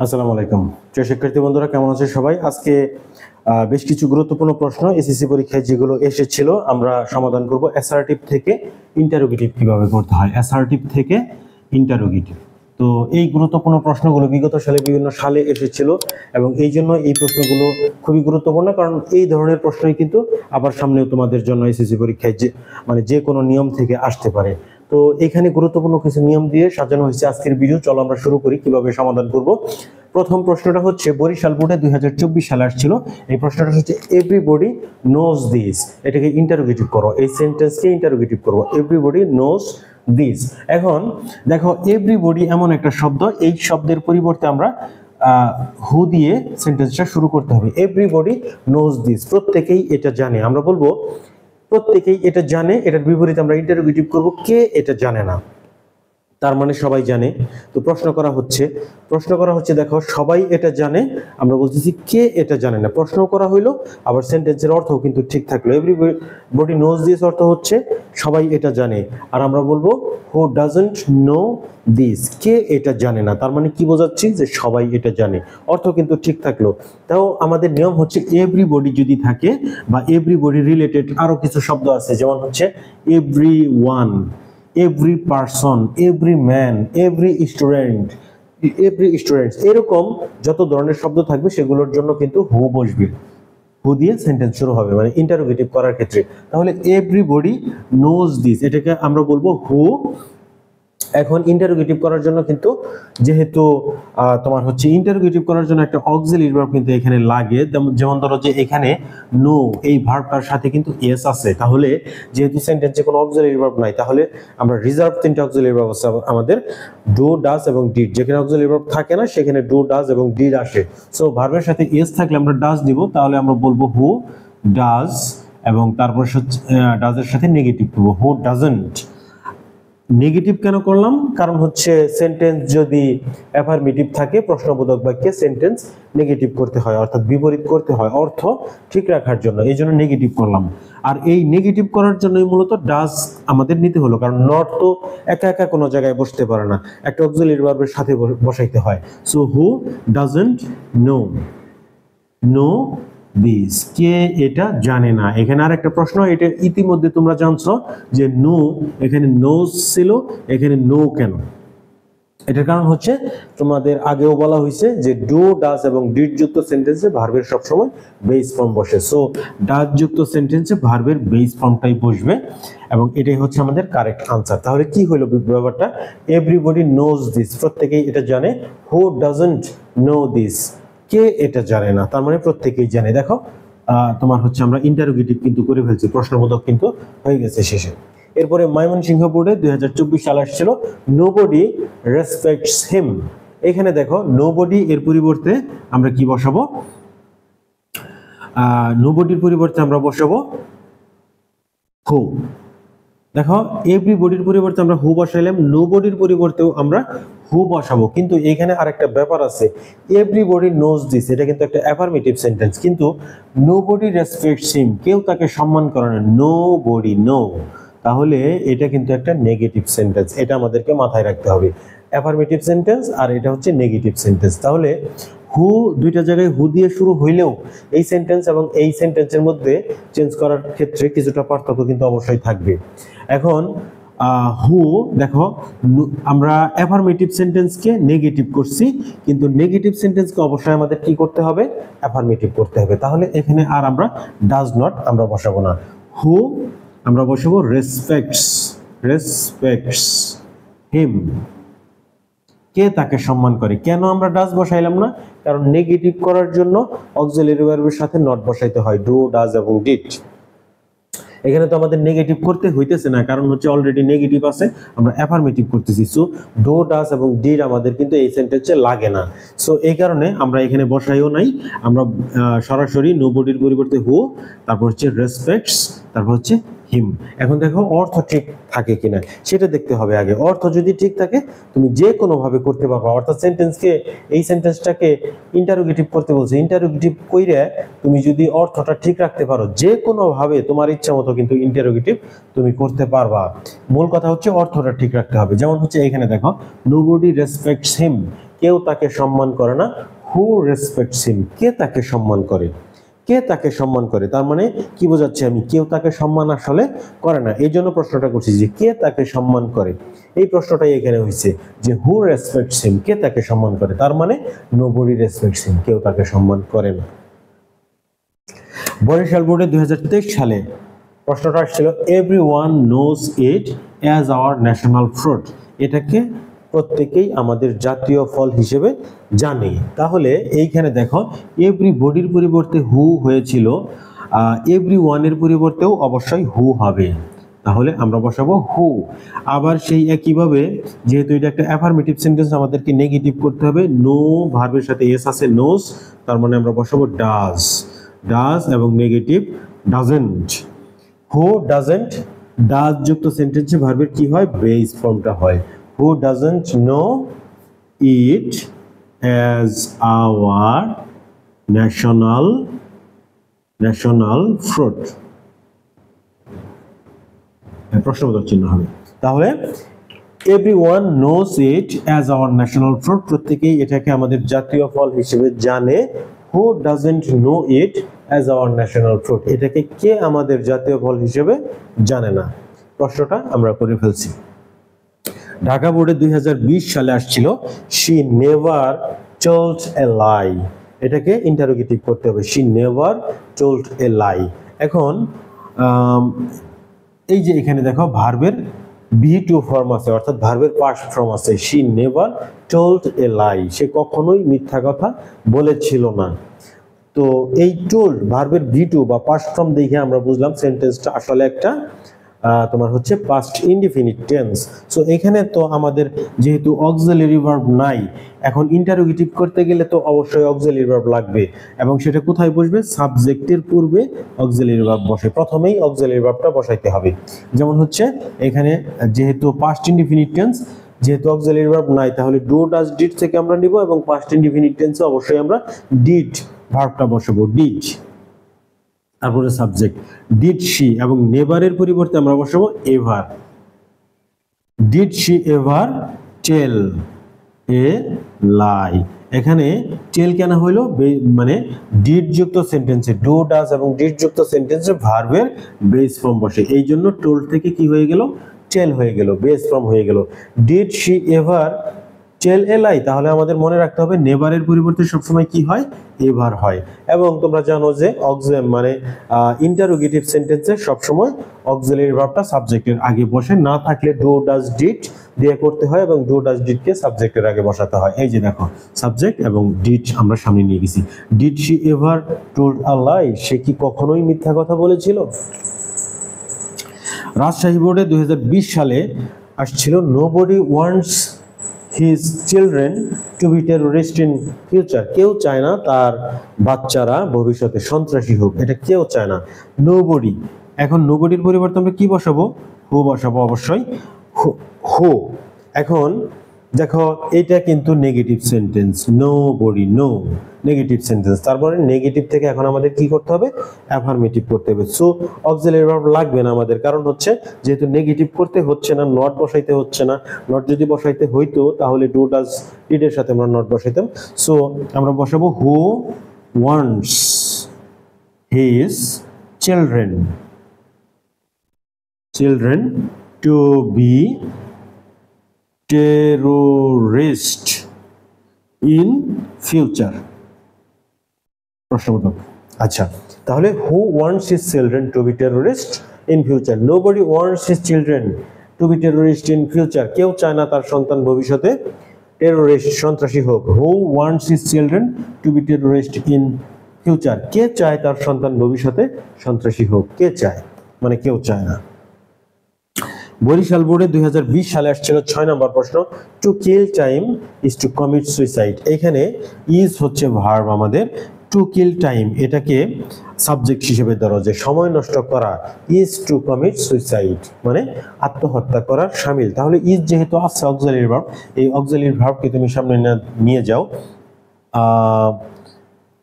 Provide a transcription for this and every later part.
আসসালামু আলাইকুম প্রিয় শিক্ষার্থী বন্ধুরা, কেমন আছেন সবাই? আজকে বেশ কিছু গুরুত্বপূর্ণ প্রশ্ন এসএসসি পরীক্ষায় যেগুলো এসেছিল আমরা সমাধান করব। অ্যাসার্টিভ থেকে ইন্টারোগেটিভ কিভাবে করতে হয়, অ্যাসার্টিভ থেকে ইন্টারোগেটিভ। তো এই গুরুত্বপূর্ণ প্রশ্নগুলো বিগত সালে বিভিন্ন সালে এসেছিল এবং এই জন্য এই প্রশ্নগুলো খুবই গুরুত্বপূর্ণ, কারণ এই ধরনের প্রশ্নই কিন্তু আবার সামনেও তোমাদের জন্য এসএসসি পরীক্ষায় যে কোনো নিয়ম থেকে আসতে পারে। তো এখানে গুরুত্বপূর্ণ কিছু নিয়ম দিয়ে সাজানো হয়েছে আজকের ভিডিও। চলো আমরা শুরু করি কিভাবে সমাধান করব। প্রথম প্রশ্নটা হচ্ছে বরিশাল বোর্ডে 2024 সালে আসছিল। এই প্রশ্নটা হচ্ছে এভরিবডি নোজ দিস, এটাকে ইন্টারোগেটিভ করো, এই সেন্টেন্সকে ইন্টারোগেটিভ করো, এভরিবডি নোজ দিস। এখন দেখো, এভরিবডি এমন একটা শব্দ, এই শব্দের পরিবর্তে আমরা হু দিয়ে সেন্টেন্সটা শুরু করতে হবে। এভরিবডি নোজ দিস, প্রত্যেকেই এটা জানে। আমরা বলবো প্রত্যেকেই এটা জানে, এটার বিপরীতে আমরা ইন্টারোগেটিভ করব কে এটা জানে না, তার মানে সবাই জানে। তো প্রশ্ন করা হচ্ছে দেখো, সবাই এটা জানে, আমরা বলতেছি কে এটা জানে না। প্রশ্ন করা হইলো, আবার সেন্টেন্সের অর্থও কিন্তু ঠিক থাকলো। এভরিবডি নোজ দিস অর্থ হচ্ছে সবাই এটা জানে, আর আমরা বলবো হু ডাজন্ট নো দিস, কে এটা জানে না। তার মানে কি বোঝাচ্ছি, যে সবাই এটা জানে, অর্থ কিন্তু ঠিক থাকলো। তাও আমাদের নিয়ম হচ্ছে এভরিবডি যদি থাকে বা এভরিবডি রিলেটেড আরো কিছু শব্দ আছে, যেমন হচ্ছে everyone, every person, every man, every student, এরকম যত ধরনের শব্দ থাকবে সেগুলোর জন্য কিন্তু হু বসবে, হু দিয়ে সেন্টেন্স শুরু হবে, মানে ইন্টারোগেটিভ করার ক্ষেত্রে। তাহলে এভরিবডি নোজ দিস, এটাকে আমরা বলবো হু। এখন ইন্টারোগেটিভ করার জন্য কিন্তু যেহেতু তোমার হচ্ছে ইন্টারোগেটিভ করার জন্য একটা অক্সিলারি ভার্ব কিন্তু এখানে লাগে। যেমন ধরো যে এখানে নো এই ভার্বটার সাথে কিন্তু এস আছে, তাহলে যেহেতু সেন্টেন্সে কোনো অক্সিলারি ভার্ব নাই, তাহলে আমরা রিজার্ভ তিনটা অক্সিলারি ভার্ব আছে আমাদের, ডু, ডাজ এবং ডিড। যেখানে অক্সিলারি ভার্ব থাকে না সেখানে ডু, ডাজ এবং ডিড আসে। সো ভার্বের সাথে এস থাকলে আমরা ডাজ দিব, তাহলে আমরা বলবো হু ডাজ, এবং তারপর ডাজের সাথে নেগেটিভ করবো, হু ডাজন্ট। নেগেটিভ কেন করলাম? কারণ হচ্ছে সেন্টেন্স যদি অ্যাফার্মেটিভ থাকে, প্রশ্নবোধক বাক্যে সেন্টেন্স নেগেটিভ করতে হয়, অর্থাৎ বিপরীত করতে হয় অর্থ ঠিক রাখার জন্য, এই জন্য নেগেটিভ করলাম। আর এই নেগেটিভ করার জন্যই মূলত ডাজ আমাদের নিতে হলো, কারণ নট তো একা একা কোনো জায়গায় বসতে পারে না, একটা অক্সিলারি ভার্বের সাথে বসাইতে হয়। So who doesn't know know this, কে এটা জানে না। এখানে আর একটা প্রশ্ন, এটা ইতিমধ্যে তোমরা জানছো যে নো, এখানে নোজ ছিল, এখানে নো কেন? এটার কারণ হচ্ছে তোমাদের আগেও বলা হয়েছে যে ডু, ডাজ এবং ডিড যুক্ত সেন্টেন্সে ভার্বের সবসময় বেস ফর্ম বসে। সো ডাজ যুক্ত সেন্টেন্সে ভার্বের বেস ফর্মটাই বসবে, এবং এটাই হচ্ছে আমাদের কারেক্ট আনসার। তাহলে কি হলো ব্যাপারটা? এভরিবডি নোজ দিস, প্রত্যেকেই এটা জানে। হু ডাজন্ট নো দিস, কে এটা জানে না, তার মানে প্রত্যেকেই জানে। দেখো তোমার হচ্ছে আমরা ইন্টারোগেটিভ কিন্তু করে ফেলছি, প্রশ্নবোধক কিন্তু হয়ে গেছে শেষে। এরপরে ময়মনসিংহ বোর্ডে 2024 সাল আসছিল নোবডি রেসপেক্টস হিম। এখানে দেখো নোবডি এর পরিবর্তে আমরা কি বসাবো? নোবডির পরিবর্তে আমরা বসাবো হু। দেখো এভরিবডির পরিবর্তে আমরা হু বসাইলাম, নোবডির পরিবর্তেও আমরা হু বসাবো, কিন্তু এখানে আরেকটা ব্যাপার আছে। এভরিবডি নোজ দিস, এটা কিন্তু একটা অ্যাফার্মেটিভ সেন্টেন্স, কিন্তু নোবডি রেসপেক্টস হিম, কেউ তাকে সম্মান করে না, নোবডি, নো, তাহলে এটা কিন্তু একটা নেগেটিভ সেন্টেন্স, এটা আমাদেরকে মাথায় রাখতে হবে। অ্যাফার্মেটিভ সেন্টেন্স আর এটা হচ্ছে নেগেটিভ সেন্টেন্স। তাহলে হু দুইটা জায়গায় হু দিয়ে শুরু হইলেও এই সেন্টেন্স এবং এই সেন্টেন্সের মধ্যে চেঞ্জ করার ক্ষেত্রে কিছুটা পার্থক্য কিন্তু অবশ্যই থাকবে। এখন হু দেখো, আমরা অ্যাফার্মেটিভ সেন্টেন্সকে নেগেটিভ করছি, কিন্তু নেগেটিভ সেন্টেন্সকে অবশ্যই আমাদের কি করতে হবে? অ্যাফার্মেটিভ করতে হবে। তাহলে এখানে আর আমরা ডাজ নট আমরা বসাবো না, হু আমরা বসাবো রেসপেক্টস হিম, কে তাকে সম্মান করে। কেন আমরা ডাজ বসাইলাম না? কারণ নেগেটিভ করার জন্য অক্সিলারি ভার্বের সাথে নট বসাইতে হয়, ডু, ডাজ এবং ডিড। এখানে তো আমাদের নেগেটিভ করতে হইতেছে না, কারণ হচ্ছে অলরেডি নেগেটিভ আছে, আমরা অ্যাফার্মেটিভ করতেছি। সো ডু, ডাজ এবং ডিড আমাদের কিন্তু এই সেন্টেন্সে লাগে না। সো এই কারণে আমরা এখানে বসাইও নাই, আমরা সরাসরি নোবডির পরিবর্তে হু, তারপর হচ্ছে রেসপেক্টস, তারপর হচ্ছে হিম। এখন দেখো অর্থ ঠিক থাকে কিনা সেটা দেখতে হবে আগে। অর্থ যদি ঠিক থাকে তুমি যে কোনো ভাবে করতে পারবা, অর্থাৎ সেন্টেন্সকে, এই সেন্টেন্সটাকে ইন্টারোগেটিভ করতে বলছে, ইন্টারোগেটিভ কইরে তুমি যদি অর্থটা ঠিক রাখতে পারো, যে কোনো ভাবে তোমার ইচ্ছা মতো কিন্তু ইন্টারোগেটিভ তুমি করতে পারবা। মূল কথা হচ্ছে অর্থটা ঠিক রাখতে হবে। যেমন হচ্ছে এখানে দেখো নোবডি রেসপেক্টস হিম, কেউ তাকে সম্মান করে না। হু রেসপেক্টস হিম, কে তাকে সম্মান করে, কে তাকে সম্মান করে, তার মানে কি বোঝাচ্ছে আমি, কেউ তাকে সম্মান আসলে করে না। এই জন্য প্রশ্নটা করছি যে কে তাকে সম্মান করে, এই প্রশ্নটাই এখানে হয়েছে যে হু রেসপেক্টস হিম, কে তাকে সম্মান করে, তার মানে নোবডি রেসপেক্টস হিম, কেউ তাকে সম্মান করে না। বরিশাল বোর্ডে 2023 সালে প্রশ্নটা আসছিল everyone knows it as our national fruit, এটাকে প্রত্যেকেই আমাদের জাতীয় ফল হিসেবে জানে। তাহলে এইখানে দেখো এভরি বডির পরিবর্তে হু হয়েছিল, এভরি ওয়ানের পরিবর্তেও অবশ্যই হু হবে, তাহলে আমরা বসাবো হু। আবার সেই একইভাবে যেহেতু এটা একটা অ্যাফার্মেটিভ সেন্টেন্স আমাদেরকে নেগেটিভ করতে হবে, নো ভার্বের সাথে এস আছে নোজ, তার মানে আমরা বসাবো ডাজ, ডাজ এবং negative doesn't. Who doesn't, does যুক্ত সেন্টেন্সে ভার্বের কি হয়, বেস ফর্মটা হয়। Who doesn't know it as our national fruit, প্রশ্নবোধক চিহ্ন হবে। তাহলে everyone knows it as our national fruit, প্রত্যেকেই এটাকে আমাদের জাতীয় ফল হিসেবে জানে। Who doesn't know it as our national fruit, এটাকে কে আমাদের জাতীয় ফল হিসেবে জানে না। প্রশ্নটা আমরা করে ফেলছি। ঢাকা বোর্ডে 2020 সালে আসছিল শি নেভার টোল্ড এ লাই, এটাকে ইন্টারোগেটিভ করতে হবে, শি নেভার টোল্ড এ লাই। এখন এই যে এখানে দেখো ভার্বের V2 ফর্ম আছে, অর্থাৎ ভার্বের পাস্ট ফর্ম আছে, শি নেভার টোল্ড এ লাই, সে কখনোই মিথ্যা কথা বলেছিল না। তো এই টোল্ড ভার্বের V2 বা পাস্ট ফর্ম দেখে আমরা বুঝলাম সেন্টেন্সটা আসলে একটা তোমার হচ্ছে পাস্ট ইনডিফিনিট টেন্স। সো এখানে তো আমাদের যেহেতু অক্সিলারি ভার্ব নাই, এখন ইন্টারোগেটিভ করতে গেলে তো অবশ্যই অক্সিলারি ভার্ব লাগবে, এবং সেটা কোথায় বসবে, সাবজেক্টের পূর্বে অক্সিলারি ভার্ব বসে, প্রথমেই অক্সিলারি ভার্বটা বসাইতে হবে। যেমন হচ্ছে এখানে যেহেতু পাস্ট ইনডিফিনিট টেন্স, যেহেতু অক্সিলারি ভার্ব নাই, তাহলে ডু ডাজ ডিড থেকে আমরা নিব, এবং পাস্ট ইনডিফিনিট টেন্সে অবশ্যই আমরা ডিড ভার্বটা বসাবো, ডিড, তারপরে সাবজেক্ট ডিড শি, এবং নেভারের পরিবর্তে আমরা বসাবো এভার, ডিড শি এভার টেল এ লাই। এখানে টেল কেন হইলো, মানে ডিড যুক্ত সেন্টেন্সে ডু ডাজ এবং ডিড যুক্ত সেন্টেন্সে ভার্বের বেস ফর্ম বসে, এই জন্য টোল্ড থেকে কি হয়ে গেল, টেল হয়ে গেল, বেস ফর্ম হয়ে গেল। ডিড শি এভার টেল এ লাই, তাহলে আমাদের মনে রাখতে হবে নেভারের পরিবর্তে সবসময় কি হয়, এভার হয়। এবং তোমরা জানো যে মানে ইন্টারোগেটিভ সেন্টেন্সে সবসময় অক্সিলারি ভার্বটা সাবজেক্টের আগে বসে, না থাকলে ডু ডাজ ডিড দিয়ে করতে হয়, এবং ডু ডাজ ডিড কে সাবজেক্টের আগে বসাতে হয়। এই যে দেখো সাবজেক্ট এবং ডিড আমরা সামনে নিয়ে গেছি। ডিড শি এভার টোল্ড আ লাই, সে কি কখনোই মিথ্যা কথা বলেছিল। রাজশাহী বোর্ডে 2020 সালে আসছিল nobody wants his children to be terrorist in future, কেউ চায় না তার বাচ্চারা ভবিষ্যতে সন্ত্রাসী হোক, এটা কেউ চায় না। নোবডি, এখন নোবডির পরিবর্তে আমরা কি বসাবো, হু বসাবো অবশ্যই, হু। এখন দেখো এটা কিন্তু negative sentence, nobody, no negative sentence, তারপরে নেগেটিভ থেকে এখন আমাদের কি করতে হবে, অ্যাফার্মেটিভ করতে হবে। সো অক্সিলারি ভার্ব লাগবে না আমাদের, কারণ হচ্ছে যেহেতু নেগেটিভ করতে হচ্ছে না, নট বসাইতে হচ্ছে না। নট যদি বসাইতে হইতো তাহলে ডু ডাজ ডিড এর সাথে আমরা নট বসাইতাম। সো আমরা বসাবো who wants his children to be terrorist in future, প্রশ্নবোধক। আচ্ছা, তাহলে who wants his children to be terrorist in future? Nobody wants his children to be terrorist in future, কেউ চায় না তার সন্তান ভবিষ্যতে টেররিস্ট সন্ত্রাসী হোক। who wants his children to be terrorist in future, কে চায় তার সন্তান ভবিষ্যতে সন্ত্রাসী হোক, কে চায়, মানে কেউ চায় না। বরিশাল বোর্ডে 2020 সালে আসছিল 6 নম্বর প্রশ্ন, to kill time is two commit suicide. এখানে ইজ হচ্ছে ভার্ব আমাদের, টু কিল টাইম এটাকে সাবজেক্ট হিসেবে ধরো, যে সময় নষ্ট করা, ইজ টু কমিট সুইসাইড মানে আত্মহত্যা করার শামিল। তাহলে ইজ যেহেতু আছে অক্সিলারি ভার্ব, এই অক্সিলারি ভার্বকে তুমি সামনে নিয়ে যাও।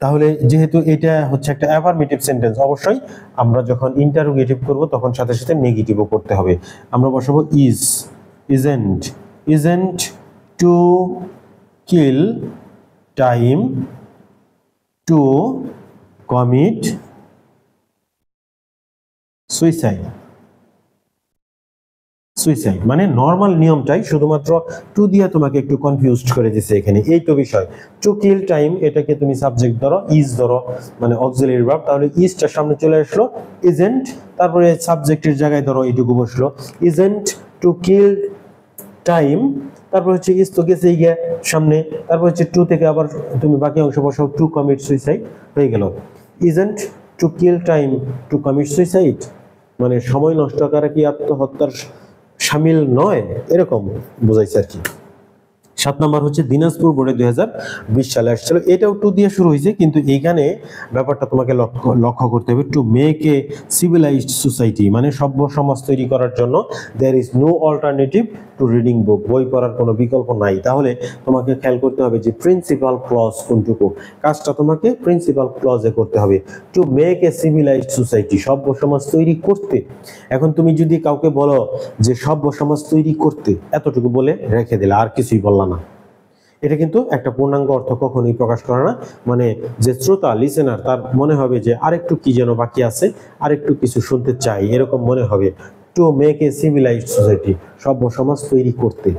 তাহলে যেহেতু এটা হচ্ছে একটা অ্যাফার্মেটিভ সেন্টেন্স, অবশ্যই আমরা যখন ইন্টারোগেটিভ করব তখন সাথে সাথে নেগেটিভও করতে হবে। আমরা বসাবো is, isn't to kill time to commit suicide. Suicide মানে নর্মাল নিয়মটাই, শুধুমাত্র টু দিয়ে তোমাকে একটু কনফিউজড করে দিয়েছে এখানে, এই তো বিষয়। টু কিল টাইম এটাকে তুমি সাবজেক্ট ধরো, ইজ ধরো মানে অক্সিলারি ভার্ব, তাহলে ইজটার সামনে চলে আসলো ইজেন্ট, তারপরে সাবজেক্টের জায়গায় ধরো এইটুকু বসলো ইজেন্ট টু কিল টাইম, তারপর হচ্ছে ইজ তো গেছেই গিয়ে সামনে, তারপর হচ্ছে টু থেকে আবার তুমি বাকি অংশ বসাও টু কমিট সুইসাইড, হয়ে গেল isn't to kill time to commit suicide, মানে সময় নষ্ট করা কি আত্মহত্যার শামিল নয়, এরকম বোঝাইছে আর কি। 7 নম্বর হচ্ছে দিনাজপুর বোর্ডে 2020 সালে আসছিল, এটাও টু দিয়ে শুরু হয়েছে, কিন্তু এইখানে ব্যাপারটা তোমাকে লক্ষ্য করতে হবে, to make a civilized society মানে সভ্য সমাজ তৈরি করার জন্য there is no alternative to reading book, বই পড়ার কোনো বিকল্প নাই। তাহলে তোমাকে খেয়াল করতে হবে যে প্রিন্সিপাল ক্লজ কোনটুকু, কাজটা তোমাকে প্রিন্সিপাল ক্লজে করতে হবে। To make a civilized society, সভ্য সমাজ তৈরি করতে। এখন তুমি যদি কাউকে বলো যে সভ্য সমাজ তৈরি করতে, এতটুকু বলে রেখে দিলে, আর কিছুই বললা না, এটা কিন্তু একটা পূর্ণাঙ্গ অর্থ কখনোই প্রকাশ করে না। মানে যে শ্রোতা লিসেনার তার মনে হবে যে আরেকটু কি যেন বাকি আছে, আরেকটু কিছু শুনতে চাই, এরকম মনে হবে। To make a civilized society, সভ্য সমাজ তৈরি করতে,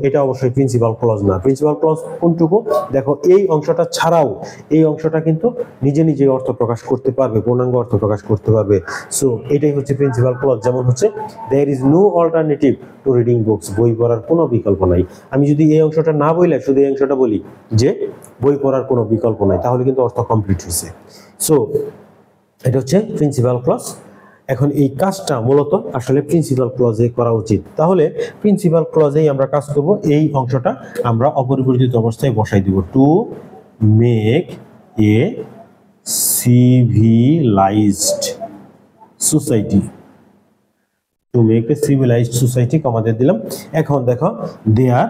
এটা অবশ্যই প্রিন্সিপাল ক্লজ না। প্রিন্সিপাল ক্লজ কোনটুকু দেখো, এই অংশটা ছাড়াও এই অংশটা কিন্তু নিজে নিজে অর্থ প্রকাশ করতে পারবে, পূর্ণাঙ্গ অর্থ প্রকাশ করতে পারবে। সো এটাই হচ্ছে প্রিন্সিপাল ক্লজ। যেমন হচ্ছে there is no alternative to reading books, বই পড়ার কোনো বিকল্প নাই। আমি যদি এই অংশটা না বলে শুধু এই অংশটা বলি যে বই পড়ার কোনো বিকল্প নাই, তাহলে কিন্তু অর্থ কমপ্লিট হয়েছে। সো এটা হচ্ছে প্রিন্সিপাল ক্লজ। এখন এই কাজটা মূলত আসলে প্রিন্সিপাল ক্লজে করা উচিত, তাহলে প্রিন্সিপাল ক্লজেই আমরা কাজ করব। এই অংশটা আমরা অপরিবর্তিত অবস্থায় বসাই দিব, two make a civilized society, two make a civilized society কমাতে দিলাম। এখন দেখো দেয়ার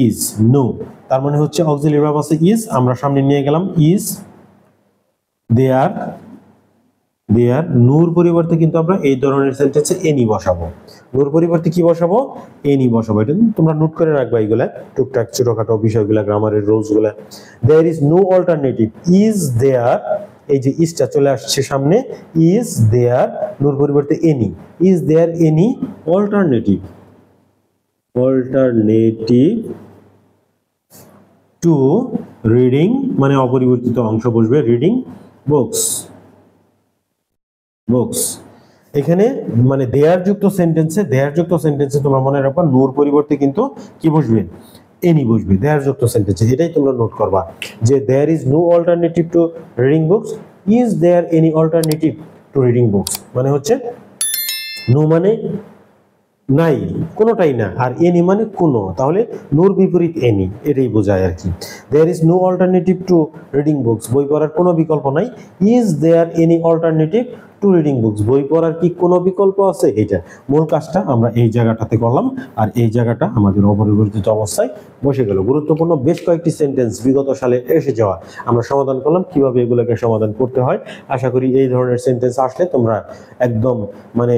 ইজ নো, তার মানে হচ্ছে অক্সিলারি ভার্ব আছে ইজ, আমরা সামনে নিয়ে গেলাম ইজ, দেয়ার নূর পরিবর্তে কিন্তু আমরা এই ধরনের সেন্টেন্সে এনি বসাবো, নূর পরিবর্তে কি বসাবো, এনি বসাবো। এটা তোমরা নোট করে রাখবা, এইগুলা টুকটাক ছোটখাটো বিষয়গুলা, গ্রামারের রুলস গুলা। There is no alternative, is there, এই যে ইজটা চলে আসছে সামনে, ইজ দেয়ার নূর পরিবর্তে any, is there any alternative to reading, মানে অপরিবর্তিত অংশ বসবে রিডিং বুকস। এখানে মানে দেয়ার যুক্ত সেন্টেন্সে তোমরা মনে রাখবা নূর পরিবর্তে কিন্তু কি বসবে, এনি বসবে দেয়ার যুক্ত সেন্টেন্সে। এটাই তোমরা নোট করবা যে there is no alternative to reading books, is there any alternative to reading books, মানে হচ্ছে নো মানে নাই, কোনোটাই না, আর এনি মানে কোনো, তাহলে নূর বিপরীত এনি, এটাই বোঝায় আর কি। There is no alternative to reading books, বই পড়ার কোনো বিকল্প নাই। Is there any alternative to reading books, বই পড়ার কি কোনো বিকল্প আছে, এটা মূল কাজটা আমরা এই জায়গাটাতে করলাম, আর এই জায়গাটা আমাদের অপরিবর্তিত অবস্থায় বসে গেল। গুরুত্বপূর্ণ বেশ কয়েকটি সেন্টেন্স বিগত সালে এসে যাওয়া আমরা সমাধান করলাম, কিভাবে এগুলোকে সমাধান করতে হয়। আশা করি এই ধরনের সেন্টেন্স আসলে তোমরা একদম মানে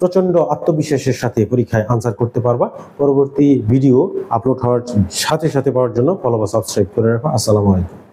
প্রচন্ড আত্মবিশ্বাসের সাথে পরীক্ষায় আনসার করতে পারবা। পরবর্তী ভিডিও আপলোড হওয়ার সাথে সাথে পাওয়ার জন্য ফলো বা সাবস্ক্রাইব করে রাখো। আসসালামু আলাইকুম।